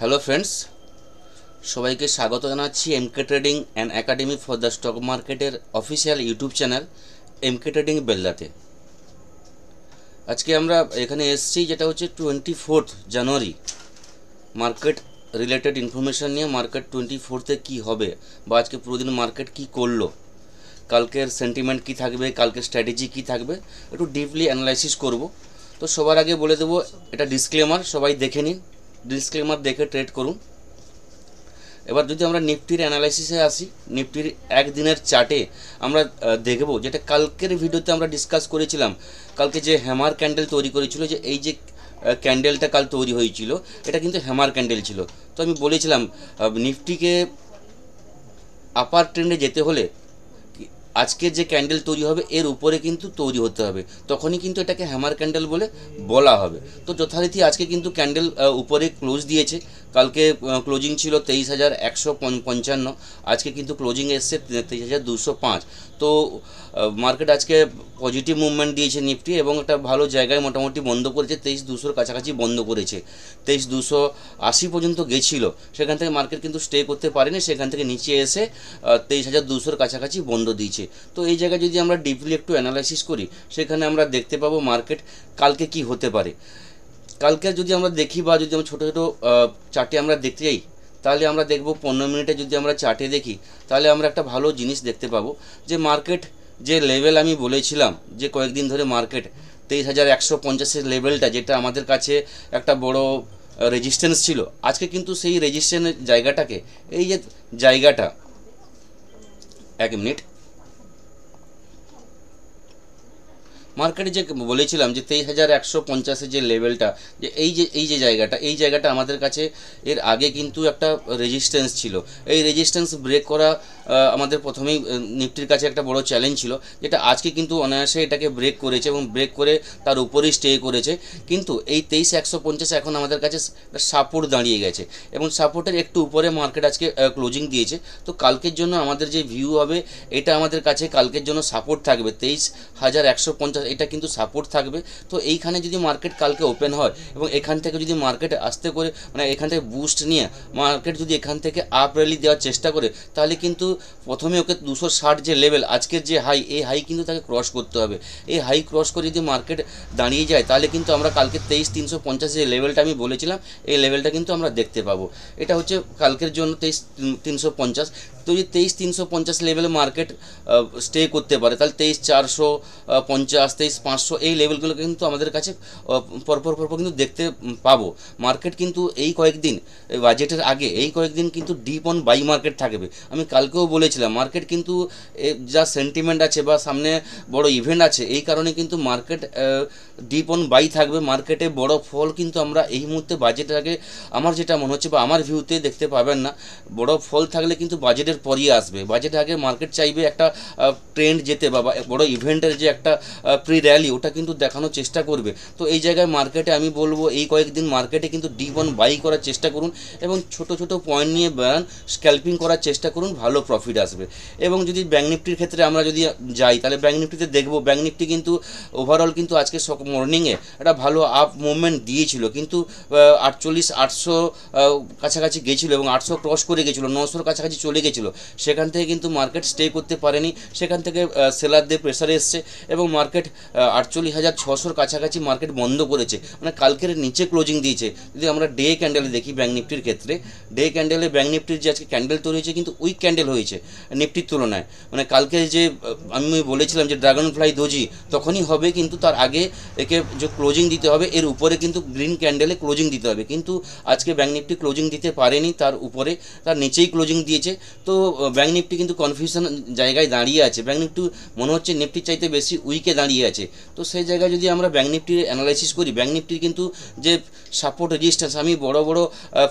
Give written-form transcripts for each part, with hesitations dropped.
Hello friends, সবাইকে স্বাগত জানাচ্ছি MK trading and academy for the stock মার্কেটের official YouTube channel MK trading বেলদাতে। আজকে আমরা এখানে এসেছি যেটা হচ্ছে 24 জানুয়ারি মার্কেট রিলেটেড ইনফরমেশান নিয়ে। মার্কেট 24-এ কী হবে বা আজকে পুরোদিন মার্কেট কী করলো, কালকের সেন্টিমেন্ট কী থাকবে, কালকের স্ট্র্যাটেজি কী থাকবে, একটু ডিপলি অ্যানালাইসিস করব। তো সবার আগে বলে দেবো, এটা ডিসক্লেমার, সবাই দেখে নিন, ডিসক্লেমার দেখে ট্রেড করুন। এবার যদি আমরা নিফটির অ্যানালাইসিসে আসি, নিফটির একদিনের চার্টে আমরা দেখব যেটা কালকের ভিডিওতে আমরা ডিসকাস করেছিলাম। কালকে যে হ্যামার ক্যান্ডেল তৈরি করেছিল, যে এই যে ক্যান্ডেলটা কাল তৈরি হয়েছিল, এটা কিন্তু হ্যামার ক্যান্ডেল ছিল। তো আমি বলেছিলাম নিফটিকে আপার ট্রেন্ডে যেতে হলে আজকের যে ক্যান্ডেল তৈরি হবে এর উপরে কিন্তু তৈরি হতে হবে, তখনই কিন্তু এটাকে হ্যামার ক্যান্ডেল বলে বলা হবে। তো যথারীতি আজকে কিন্তু ক্যান্ডেল উপরে ক্লোজ দিয়েছে। কালকে ক্লোজিং ছিল 23,155, আজকে কিন্তু ক্লোজিং এসছে 23,205। তো মার্কেট আজকে পজিটিভ মুভমেন্ট দিয়েছে নিফটি, এবং একটা ভালো জায়গায় মোটামুটি বন্ধ করেছে, 23,200 কাছাকাছি বন্ধ করেছে। 23,280 পর্যন্ত গেছিল, সেখান থেকে মার্কেট কিন্তু স্টে করতে পারেনি, সেখান থেকে নিচে এসে 23,200 কাছাকাছি বন্ধ দিয়েছে। তো এই জায়গায় যদি আমরা ডিপলি একটু অ্যানালাইসিস করি, সেখানে আমরা দেখতে পাবো মার্কেট কালকে কি হতে পারে। কালকে যদি আমরা দেখি বা যদি আমরা ছোটো ছোটো চার্টে আমরা দেখতে যাই, তাহলে আমরা দেখব 15 মিনিটে যদি আমরা চার্টে দেখি, তাহলে আমরা একটা ভালো জিনিস দেখতে পাবো যে মার্কেট যে লেভেল আমি বলেছিলাম যে কয়েকদিন ধরে মার্কেট 23,150-এর লেভেলটা, যেটা আমাদের কাছে একটা বড় রেজিস্ট্যান্স ছিল, আজকে কিন্তু সেই রেজিস্ট্যান্সের জায়গাটাকে, এই যে জায়গাটা, এক মিনিট, মার্কেটে যে বলেছিলাম যে 23,150-এর যে লেভেলটা, যে এই যে জায়গাটা আমাদের কাছে এর আগে কিন্তু একটা রেজিস্ট্যান্স ছিল। এই রেজিস্ট্যান্স ব্রেক করা আমাদের প্রথমেই নিফটির কাছে একটা বড় চ্যালেঞ্জ ছিল, যেটা আজকে কিন্তু অনায়াসে এটাকে ব্রেক করেছে এবং ব্রেক করে তার উপরেই স্টে করেছে। কিন্তু এই 23,150 এখন আমাদের কাছে সাপোর্ট দাঁড়িয়ে গেছে, এবং সাপোর্টের একটু উপরে মার্কেট আজকে ক্লোজিং দিয়েছে। তো কালকের জন্য আমাদের যে ভিউ হবে, এটা আমাদের কাছে কালকের জন্য সাপোর্ট থাকবে 23,150, এটা কিন্তু সাপোর্ট থাকবে। তো এইখানে যদি মার্কেট কালকে ওপেন হয় এবং এখান থেকে যদি মার্কেট আস্তে করে এখান থেকে বুস্ট নিয়ে মার্কেট যদি এখান থেকে আপ র্যালি দেওয়ার চেষ্টা করে, তাহলে কিন্তু প্রথমে ওকে 260 যে লেভেল, আজকের যে হাই, এই হাই কিন্তু তাকে ক্রস করতে হবে। এই হাই ক্রস করে যদি মার্কেট দাঁড়িয়ে যায়, তাহলে কিন্তু আমরা কালকে 23,350 যে লেভেলটা আমি বলেছিলাম, এই লেভেলটা কিন্তু আমরা দেখতে পাবো। এটা হচ্ছে কালকের জন্য 23,350। তো যদি 23,350 লেভেলে মার্কেট স্টে করতে পারে, তাহলে 23,450, 23,500 এই লেভেলগুলো কিন্তু আমাদের কাছে পরপর কিন্তু দেখতে পাবো। মার্কেট কিন্তু এই কয়েকদিন, বাজেটের আগে এই কয়েকদিন কিন্তু ডিপ অন বাই মার্কেট থাকবে। আমি কালকেও বলেছিলাম মার্কেট কিন্তু যা সেন্টিমেন্ট আছে বা সামনে বড় ইভেন্ট আছে, এই কারণে কিন্তু মার্কেট ডিপ অন বাই থাকবে। মার্কেটে বড় ফল কিন্তু আমরা এই মুহূর্তে বাজেটের আগে, আমার যেটা মনে হচ্ছে বা আমার ভিউতে দেখতে পাবেন না। বড় ফল থাকলে কিন্তু বাজেটের পরই আসবে। বাজেটের আগে মার্কেট চাইবে একটা ট্রেন্ড যেতে বা বড় ইভেন্টের যে একটা প্রি র্যালি, ওটা কিন্তু দেখানোর চেষ্টা করবে। তো এই জায়গায় মার্কেটে আমি বলবো এই কয়েকদিন মার্কেটে কিন্তু ডিপ অন বাই করার চেষ্টা করুন, এবং ছোট ছোট পয়েন্ট নিয়ে বেড়ান, স্ক্যাল্পিং করার চেষ্টা করুন, ভালো প্রফিট আসবে। এবং যদি ব্যাঙ্ক নিফটির ক্ষেত্রে আমরা যদি যাই, তাহলে ব্যাঙ্ক নিফটিতে দেখবো ব্যাঙ্ক নিফটি কিন্তু ওভারঅল কিন্তু আজকে মর্নিংয়ে একটা ভালো আপ মুভমেন্ট দিয়েছিল, কিন্তু 48,800 কাছাকাছি গেছিলো এবং 800 ক্রস করে গেছিলো, 900-র কাছাকাছি চলে গেছিলো। সেখান থেকে কিন্তু মার্কেট স্টে করতে পারেনি, সেখান থেকে সেলারদের প্রেসারে এসছে এবং মার্কেট 48,600-র কাছাকাছি মার্কেট বন্ধ করেছে, কালকের নিচে ক্লোজিং দিয়েছে। যদি আমরা ডে ক্যান্ডেলে দেখি ব্যাঙ্ক নিফটির ক্ষেত্রে, ডে ক্যান্ডেলে ব্যাঙ্ক নিফটির যে আজকে ক্যান্ডেল তৈরি হয়েছে কিন্তু উইক ক্যান্ডেল হয়েছে নিফটির তুলনায়। কালকে যে আমি বলেছিলাম যে ড্রাগন ফ্লাই দোজি তখনই হবে, কিন্তু তার আগে একে যে ক্লোজিং দিতে হবে, এর উপরে কিন্তু গ্রিন ক্যান্ডেলে ক্লোজিং দিতে হবে। কিন্তু আজকে ব্যাঙ্ক নিফটি ক্লোজিং দিতে পারেনি, তার উপরে তার নিচেই ক্লোজিং দিয়েছে। তো ব্যাঙ্ক নিফটি কিন্তু কনফিউশন জায়গায় দাঁড়িয়ে আছে। ব্যাঙ্ক নিফটি মনে হচ্ছে নিফটির চাইতে বেশি উইকে দাঁড়িয়ে আছে। তো সেই জায়গায় যদি আমরা ব্যাঙ্ক নিফটির অ্যানালাইসিস করি, ব্যাঙ্ক নিফটির কিন্তু যে সাপোর্ট রেজিস্ট্যান্স, আমি বড়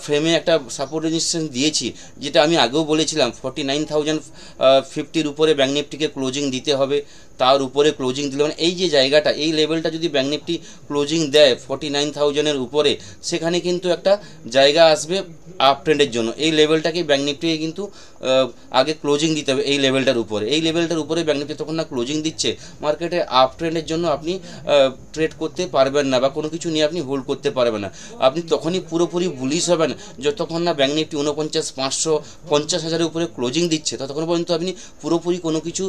ফ্রেমে একটা সাপোর্ট রেজিস্ট্যান্স দিয়েছি, যেটা আমি আগেও বলেছিলাম 49,050-র উপরে ব্যাঙ্ক নিফটিকে ক্লোজিং দিতে হবে। তার উপরে ক্লোজিং দিল, মানে এই যে জায়গাটা, এই লেভেলটা যদি ব্যাঙ্ক নিফটি ক্লোজিং দেয় 49,000-এর উপরে, সেখানে কিন্তু একটা জায়গা আসবে আপ ট্রেন্ডের জন্য। এই লেভেলটাকে ব্যাঙ্ক নিফটিকে কিন্তু আগে ক্লোজিং দিতে হবে এই লেভেলটার উপরে। এই লেভেলটার উপরে ব্যাঙ্ক নিফটি তখন না ক্লোজিং দিচ্ছে, মার্কেটে আপ ট্রেন্ডের জন্য আপনি ট্রেড করতে পারবেন না বা কোনো কিছু নিয়ে আপনি হোল্ড করতে পারবেন না। আপনি তখনই পুরোপুরি বুলিশ হবেন যতক্ষণ না ব্যাঙ্ক নিফটি 49,500 50,000-এর উপরে ক্লোজিং দিচ্ছে, ততক্ষণ পর্যন্ত আপনি পুরোপুরি কোনো কিছু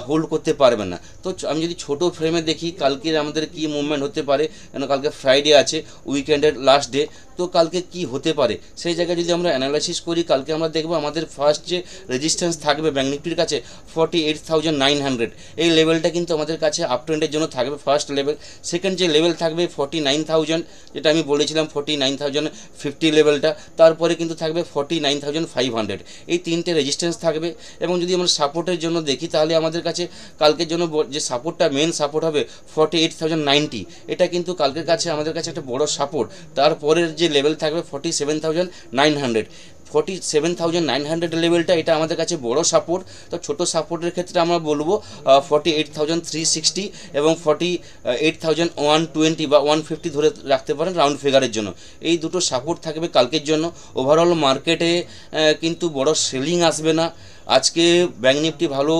হোল্ড করতে পারবেন না। তো আমি যদি ছোটো ফ্রেমে দেখি কালকে আমাদের কী মুভমেন্ট হতে পারে, কেন কালকে ফ্রাইডে আছে, উইকেন্ডের লাস্ট ডে, তো কালকে কি হতে পারে সেই জায়গায় যদি আমরা অ্যানালাইসিস করি, কালকে আমরা দেখব আমাদের ফার্স্ট যে রেজিস্ট্যান্স থাকবে ব্যাঙ্ক নিফটির কাছে 48,900, এই লেভেলটা কিন্তু আমাদের কাছে আপ ট্রেন্ডের জন্য থাকবে ফার্স্ট লেভেল। সেকেন্ড যে লেভেল থাকবে 49,000, যেটা আমি বলেছিলাম 49,050 লেভেলটা, তারপরে কিন্তু থাকবে 49,500, এই তিনটে রেজিস্ট্যান্স থাকবে। এবং যদি আমরা সাপোর্টের জন্য দেখি তাহলে আমাদের কাছে কালকের জন্য যে সাপোর্টটা মেন সাপোর্ট হবে 48,090, এটা কিন্তু কালকের কাছে আমাদের কাছে একটা বড় সাপোর্ট। তারপরের যে লেভেল থাকবে 47,900, 47,900 লেভেলটা এটা আমাদের কাছে বড় সাপোর্ট। তো ছোটো সাপোর্টের ক্ষেত্রে আমরা বলবো 48,360 এবং 48,120 বা 150 ধরে রাখতে পারেন রাউন্ড ফিগারের জন্য। এই দুটো সাপোর্ট থাকবে কালকের জন্য। ওভারঅল মার্কেটে কিন্তু বড় সেলিং আসবে না। আজকে ব্যাঙ্ক নিফটি ভালো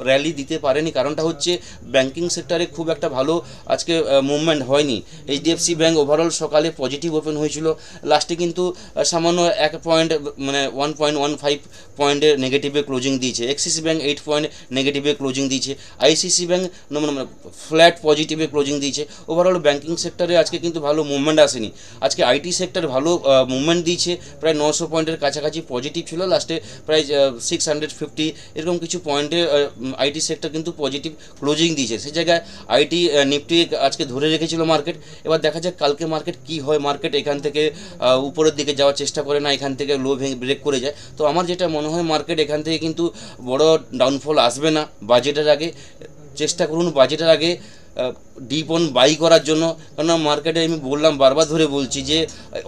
র্যালি দিতে পারেনি, কারণটা হচ্ছে ব্যাংকিং সেক্টরে খুব একটা ভালো আজকে মুভমেন্ট হয়নি। এইচডিএফসি ব্যাঙ্ক ওভারঅল সকালে পজিটিভ ওপেন হয়েছিল, লাস্টে কিন্তু সামান্য 1 পয়েন্ট মানে 1.15 পয়েন্টের নেগেটিভে ক্লোজিং দিয়েছে। এক্সিস ব্যাঙ্ক 8 পয়েন্ট নেগেটিভে ক্লোজিং দিয়েছে। আইসিসি ব্যাঙ্ক ফ্ল্যাট পজিটিভে ক্লোজিং দিয়েছে। ওভারঅল ব্যাংকিং সেক্টরে আজকে কিন্তু ভালো মুভমেন্ট আসেনি। আজকে আইটি সেক্টর ভালো মুভমেন্ট দিয়েছে, প্রায় 900 পয়েন্টের কাছাকাছি পজিটিভ ছিল, লাস্টে প্রায় 650 এরকম কিছু পয়েন্টে আইটি সেক্টর কিন্তু পজিটিভ ক্লোজিং দিয়েছে। সেই জায়গায় আইটি নিফটি আজকে ধরে রেখেছিল মার্কেট। এবার দেখা যাক কালকে মার্কেট কি হয়। মার্কেট এখান থেকে উপরের দিকে যাওয়ার চেষ্টা করে না, এখান থেকে লো ব্রেক করে যায়। তো আমার যেটা মনে হয় মার্কেট এখান থেকে কিন্তু বড় ডাউনফল আসবে না বাজেটের আগে। চেষ্টা করুন বাজেটের আগে ডিপ অন বাই করার জন্য, কারণ মার্কেটে আমি বললাম, বারবার ধরে বলছি যে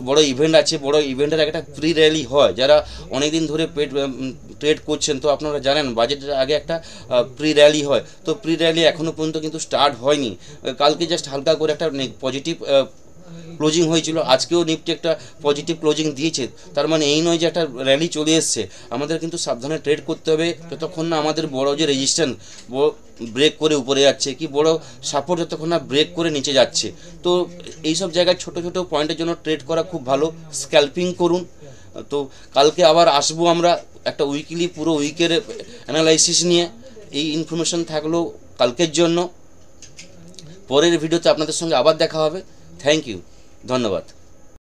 বড় ইভেন্ট আছে, বড় ইভেন্টের একটা প্রি র্যালি হয়। যারা অনেক দিন ধরে ট্রেড করছেন তো আপনারা জানেন বাজেটের আগে একটা প্রি র্যালি হয়। তো প্রি র্যালি এখনও পর্যন্ত কিন্তু স্টার্ট হয়নি। কালকে জাস্ট হালকা করে একটা পজিটিভ ক্লোজিং হয়েছিল, আজকেও নিফটি একটা পজিটিভ ক্লোজিং দিয়েছে। তার মানে এই নয় যে একটা র্যালি চলে এসছে। আমাদের কিন্তু সাবধানে ট্রেড করতে হবে যতক্ষণ না আমাদের বড় যে রেজিস্ট্যান্স ব্রেক করে উপরে যাচ্ছে, কি বড় সাপোর্ট যতক্ষণ না ব্রেক করে নিচে যাচ্ছে। তো এইসব জায়গায় ছোট ছোট পয়েন্টের জন্য ট্রেড করা খুব ভালো, স্ক্যাল্পিং করুন। তো কালকে আবার আসবো আমরা একটা উইকলি পুরো উইকের অ্যানালাইসিস নিয়ে। এই ইনফরমেশন থাকলো কালকের জন্য। পরের ভিডিওতে আপনাদের সঙ্গে আবার দেখা হবে। থ্যাংক ইউ, ধন্যবাদ।